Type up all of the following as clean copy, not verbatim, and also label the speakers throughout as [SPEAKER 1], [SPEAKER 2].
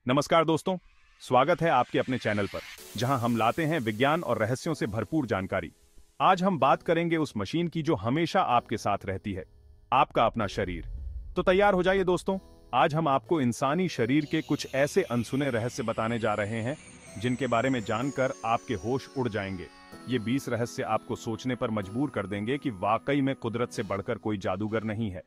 [SPEAKER 1] नमस्कार दोस्तों, स्वागत है आपके अपने चैनल पर, जहां हम लाते हैं विज्ञान और रहस्यों से भरपूर जानकारी। आज हम बात करेंगे उस मशीन की जो हमेशा आपके साथ रहती है, आपका अपना शरीर। तो तैयार हो जाइए दोस्तों, आज हम आपको इंसानी शरीर के कुछ ऐसे अनसुने रहस्य बताने जा रहे हैं जिनके बारे में जानकर आपके होश उड़ जाएंगे। ये 20 रहस्य आपको सोचने पर मजबूर कर देंगे कि वाकई में कुदरत से बढ़कर कोई जादूगर नहीं है।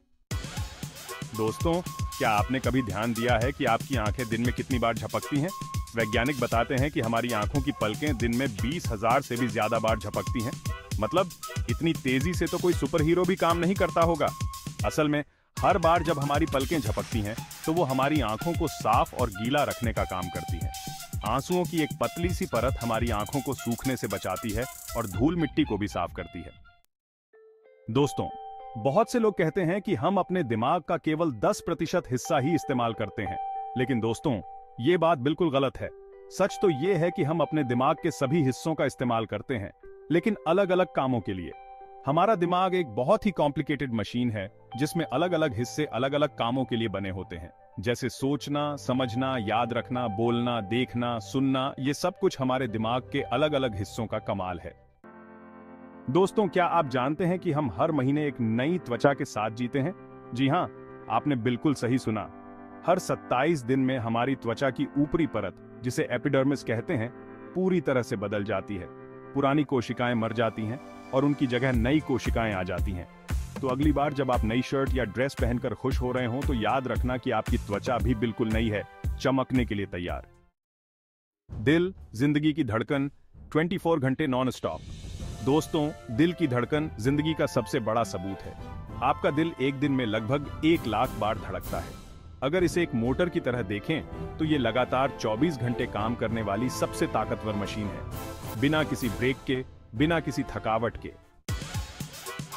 [SPEAKER 1] दोस्तों, क्या आपने कभी ध्यान दिया है कि आपकी आंखें दिन में कितनी बार झपकती हैं? वैज्ञानिक बताते हैं कि हमारी आंखों की पलकें दिन में 20,000 से भी ज्यादा बार झपकती हैं। मतलब इतनी तेजी से तो कोई सुपर हीरो भी काम नहीं करता होगा। असल में हर बार जब हमारी पलकें झपकती हैं तो वो हमारी आंखों को साफ और गीला रखने का काम करती हैं। आंसुओं की एक पतली सी परत हमारी आंखों को सूखने से बचाती है और धूल मिट्टी को भी साफ करती है। दोस्तों, बहुत से लोग कहते हैं कि हम अपने दिमाग का केवल 10% हिस्सा ही इस्तेमाल करते हैं, लेकिन दोस्तों ये बात बिल्कुल गलत है। सच तो ये है कि हम अपने दिमाग के सभी हिस्सों का इस्तेमाल करते हैं, लेकिन अलग अलग कामों के लिए। हमारा दिमाग एक बहुत ही कॉम्प्लिकेटेड मशीन है जिसमें अलग अलग हिस्से अलग अलग कामों के लिए बने होते हैं, जैसे सोचना, समझना, याद रखना, बोलना, देखना, सुनना। ये सब कुछ हमारे दिमाग के अलग अलग हिस्सों का कमाल है। दोस्तों, क्या आप जानते हैं कि हम हर महीने एक नई त्वचा के साथ जीते हैं? जी हां, आपने बिल्कुल सही सुना। हर 27 दिन में हमारी त्वचा की ऊपरी परत, जिसे एपिडर्मिस कहते हैं, पूरी तरह से बदल जाती है। पुरानी कोशिकाएं मर जाती हैं और उनकी जगह नई कोशिकाएं आ जाती हैं। तो अगली बार जब आप नई शर्ट या ड्रेस पहनकर खुश हो रहे हो तो याद रखना कि आपकी त्वचा भी बिल्कुल नई है, चमकने के लिए तैयार। दिल, जिंदगी की धड़कन, 24 घंटे नॉन स्टॉप। दोस्तों, दिल की धड़कन जिंदगी का सबसे बड़ा सबूत है। आपका दिल एक दिन में लगभग 1 लाख बार धड़कता है। अगर इसे एक मोटर की तरह देखें तो ये लगातार 24 घंटे काम करने वाली सबसे ताकतवर मशीन है, बिना किसी ब्रेक के, बिना किसी थकावट के।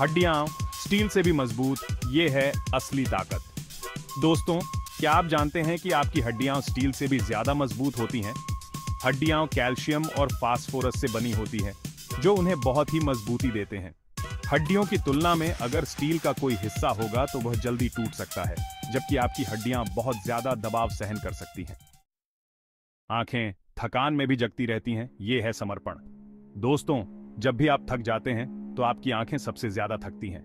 [SPEAKER 1] हड्डियां स्टील से भी मजबूत, ये है असली ताकत। दोस्तों, क्या आप जानते हैं कि आपकी हड्डियां स्टील से भी ज्यादा मजबूत होती हैं? हड्डियां कैल्शियम और फास्फोरस से बनी होती हैं, जो उन्हें बहुत ही मजबूती देते हैं। हड्डियों की तुलना में अगर स्टील का कोई हिस्सा होगा तो वह जल्दी टूट सकता है, जबकि आपकी हड्डियां बहुत ज्यादा दबाव सहन कर सकती हैं। आंखें थकान में भी जगती रहती हैं, ये है समर्पण। दोस्तों, जब भी आप थक जाते हैं तो आपकी आंखें सबसे ज्यादा थकती हैं,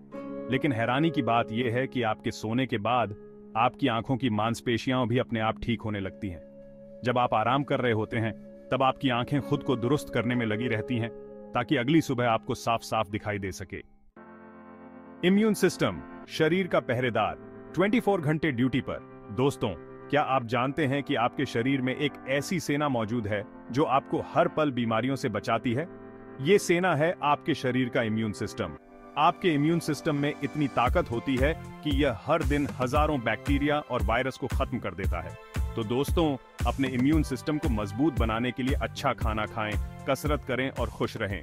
[SPEAKER 1] लेकिन हैरानी की बात यह है कि आपके सोने के बाद आपकी आंखों की मांसपेशियां भी अपने आप ठीक होने लगती हैं। जब आप आराम कर रहे होते हैं तब आपकी आंखें खुद को दुरुस्त करने में लगी रहती हैं, ताकि अगली सुबह आपको साफ साफ दिखाई दे सके। इम्यून सिस्टम, शरीर का पहरेदार, 24 घंटे ड्यूटी पर। दोस्तों, क्या आप जानते हैं कि आपके शरीर में एक ऐसी सेना मौजूद है जो आपको हर पल बीमारियों से बचाती है? ये सेना है आपके शरीर का इम्यून सिस्टम। आपके इम्यून सिस्टम में इतनी ताकत होती है कि यह हर दिन हजारों बैक्टीरिया और वायरस को खत्म कर देता है। तो दोस्तों, अपने इम्यून सिस्टम को मजबूत बनाने के लिए अच्छा खाना खाएं, कसरत करें और खुश रहें।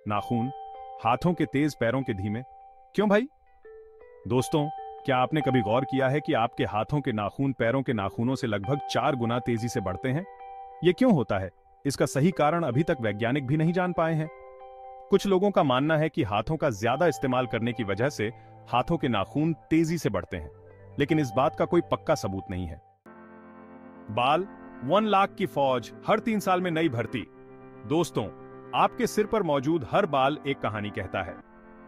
[SPEAKER 1] नाखून, हाथों के तेज, पैरों के धीमे। क्यों भाई? दोस्तों, क्या आपने कभी गौर किया है कि आपके हाथों के नाखून पैरों के नाखूनों से लगभग 4 गुना तेजी से बढ़ते हैं? ये क्यों होता है? इसका सही कारण अभी तक वैज्ञानिक भी नहीं जान पाए हैं। कुछ लोगों का मानना है कि हाथों का ज्यादा इस्तेमाल करने की वजह से हाथों के नाखून तेजी से बढ़ते हैं, लेकिन इस बात का कोई पक्का सबूत नहीं है। बाल, 1 लाख की फौज, हर 3 साल में नई भर्ती। दोस्तों, आपके सिर पर मौजूद हर बाल एक कहानी कहता है।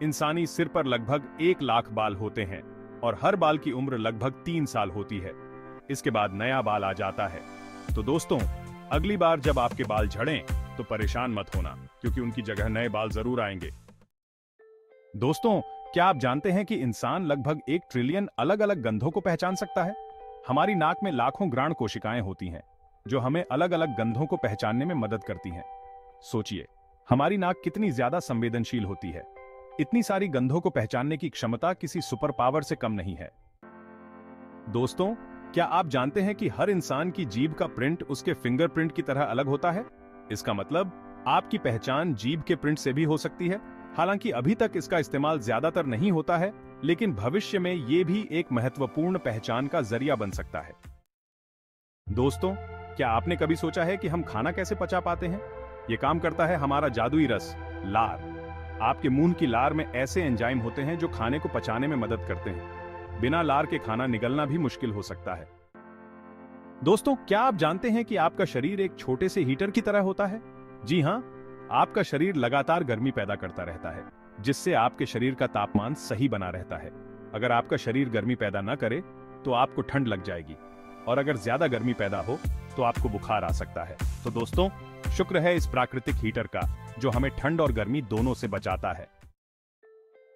[SPEAKER 1] इंसानी सिर पर लगभग 1 लाख बाल होते हैं और हर बाल की उम्र लगभग 3 साल होती है। इसके बाद नया बाल आ जाता है। तो दोस्तों, अगली बार जब आपके बाल झड़ें तो परेशान मत होना, क्योंकि उनकी जगह नए बाल जरूर आएंगे। दोस्तों, क्या आप जानते हैं कि इंसान लगभग 1 ट्रिलियन अलग अलग गंधों को पहचान सकता है? हमारी नाक में लाखों घ्राण कोशिकाएं होती हैं, जो हमें अलग अलग गंधों को पहचानने में मदद करती हैं। सोचिए, हमारी नाक कितनी ज्यादा संवेदनशील होती है। इतनी सारी गंधों को पहचानने की क्षमता किसी सुपर पावर से कम नहीं है। दोस्तों, क्या आप जानते हैं कि हर इंसान की जीभ का प्रिंट उसके फिंगरप्रिंट की तरह अलग होता है? इसका मतलब आपकी पहचान जीभ के प्रिंट से भी हो सकती है। हालांकि अभी तक इसका इस्तेमाल ज्यादातर नहीं होता है, लेकिन भविष्य में ये भी एक महत्वपूर्ण पहचान का जरिया बन सकता है। दोस्तों, क्या आपने कभी सोचा है कि हम खाना कैसे पचा पाते हैं? ये काम करता है हमारा जादुई रस, लार। आपके मुंह की लार में ऐसे एंजाइम होते हैं जो खाने को पचाने में मदद करते हैं। बिना लार के खाना निगलना भी मुश्किल हो सकता है। दोस्तों, क्या आप जानते हैं कि आपका शरीर एक छोटे से हीटर की तरह होता है? जी हाँ, आपका शरीर लगातार गर्मी पैदा करता रहता है, जिससे आपके शरीर का तापमान सही बना रहता है। अगर आपका शरीर गर्मी पैदा न करे, तो आपको ठंड लग जाएगी, और अगर ज्यादा गर्मी पैदा हो, तो आपको बुखार आ सकता है। तो दोस्तों, शुक्र है इस प्राकृतिक हीटर का, जो हमें ठंड और गर्मी दोनों से बचाता है।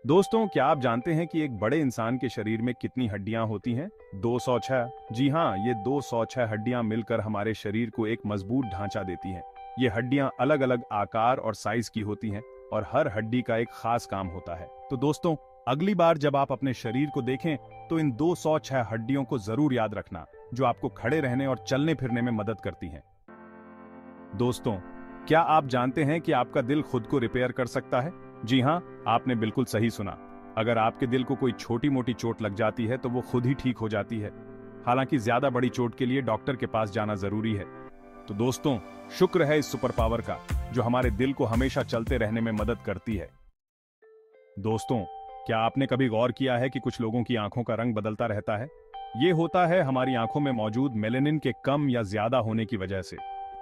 [SPEAKER 1] दोस्तों, क्या आप जानते हैं कि एक बड़े इंसान के शरीर में कितनी हड्डियां होती हैं? 206। जी हाँ, ये 206 हड्डियां मिलकर हमारे शरीर को एक मजबूत ढांचा देती हैं। ये हड्डियां अलग अलग आकार और साइज की होती हैं, और हर हड्डी का एक खास काम होता है। तो दोस्तों, अगली बार जब आप अपने शरीर को देखें, तो इन 206 हड्डियों को जरूर याद रखना, जो आपको खड़े रहने और चलने फिरने में मदद करती हैं। दोस्तों, क्या आप जानते हैं कि आपका दिल खुद को रिपेयर कर सकता है? जी हाँ, आपने बिल्कुल सही सुना। अगर आपके दिल को कोई छोटी मोटी चोट लग जाती है, तो वो खुद ही ठीक हो जाती है। हालांकि ज्यादा बड़ी चोट के लिए डॉक्टर के पास जाना जरूरी है। तो दोस्तों, शुक्र है इस सुपर पावर का, जो हमारे दिल को हमेशा चलते रहने में मदद करती है। दोस्तों, क्या आपने कभी गौर किया है कि कुछ लोगों की आंखों का रंग बदलता रहता है? ये होता है हमारी आंखों में मौजूद मेलेनिन के कम या ज्यादा होने की वजह से।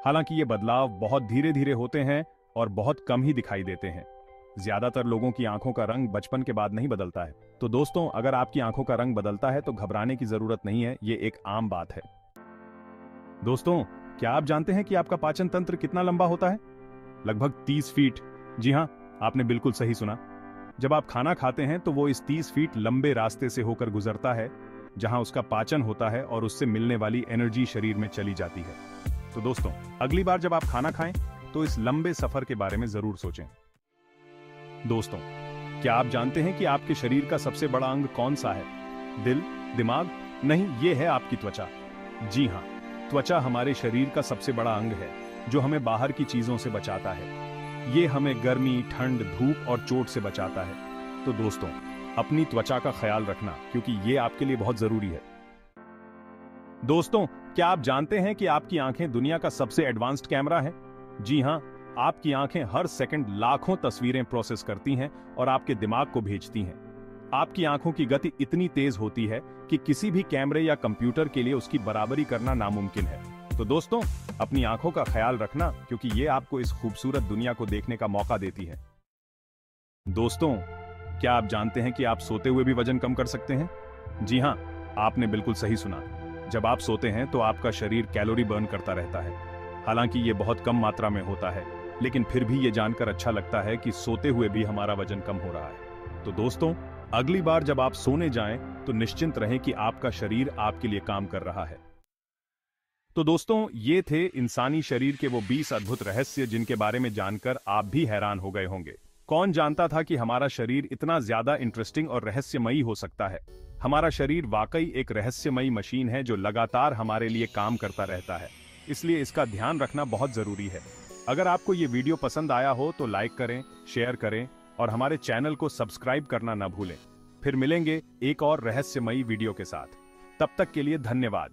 [SPEAKER 1] हालांकि ये बदलाव बहुत धीरे धीरे होते हैं और बहुत कम ही दिखाई देते हैं। ज्यादातर लोगों की आंखों का रंग बचपन के बाद नहीं बदलता है। तो दोस्तों, अगर आपकी आंखों का रंग बदलता है, तो घबराने की जरूरत नहीं है, ये एक आम बात है। दोस्तों, क्या आप जानते हैं कि आपका पाचन तंत्र कितना लंबा होता है? लगभग 30 फीट। जी हाँ, आपने बिल्कुल सही सुना। जब आप खाना खाते हैं, तो वो इस 30 फीट लंबे रास्ते से होकर गुजरता है, जहां उसका पाचन होता है और उससे मिलने वाली एनर्जी शरीर में चली जाती है। तो दोस्तों, अगली बार जब आप खाना खाएं, तो इस लंबे सफर के बारे में जरूर सोचें। दोस्तों, क्या आप जानते हैं कि आपके शरीर का सबसे बड़ा अंग कौन सा है? दिल, दिमाग? नहीं, ये है आपकी त्वचा। जी हाँ, त्वचा हमारे शरीर का सबसे बड़ा अंग है, जो हमें बाहर की चीजों से बचाता है। ये हमें गर्मी, ठंड, धूप और चोट से बचाता है। तो दोस्तों, अपनी त्वचा का ख्याल रखना, क्योंकि ये आपके लिए बहुत जरूरी है। दोस्तों, क्या आप जानते हैं कि आपकी आंखें दुनिया का सबसे एडवांस्ड कैमरा है? जी हाँ, आपकी आंखें हर सेकंड लाखों तस्वीरें प्रोसेस करती हैं और आपके दिमाग को भेजती हैं। आपकी आंखों की गति इतनी तेज होती है कि किसी भी कैमरे या कंप्यूटर के लिए उसकी बराबरी करना नामुमकिन है। तो दोस्तों, अपनी आंखों का ख्याल रखना, क्योंकि ये आपको इस खूबसूरत दुनिया को देखने का मौका देती है। दोस्तों, क्या आप जानते हैं कि आप सोते हुए भी वजन कम कर सकते हैं? जी हाँ, आपने बिल्कुल सही सुना। जब आप सोते हैं, तो आपका शरीर कैलोरी बर्न करता रहता है। हालांकि ये बहुत कम मात्रा में होता है, लेकिन फिर भी ये जानकर अच्छा लगता है कि सोते हुए भी हमारा वजन कम हो रहा है। तो दोस्तों, अगली बार जब आप सोने जाएं, तो निश्चिंत रहें कि आपका शरीर आपके लिए काम कर रहा है। तो दोस्तों, ये थे इंसानी शरीर के वो 20 अद्भुत रहस्य, जिनके बारे में जानकर आप भी हैरान हो गए होंगे। कौन जानता था कि हमारा शरीर इतना ज्यादा इंटरेस्टिंग और रहस्यमयी हो सकता है। हमारा शरीर वाकई एक रहस्यमयी मशीन है, जो लगातार हमारे लिए काम करता रहता है। इसलिए इसका ध्यान रखना बहुत जरूरी है। अगर आपको ये वीडियो पसंद आया हो, तो लाइक करें, शेयर करें और हमारे चैनल को सब्सक्राइब करना न भूलें। फिर मिलेंगे एक और रहस्यमयी वीडियो के साथ। तब तक के लिए धन्यवाद।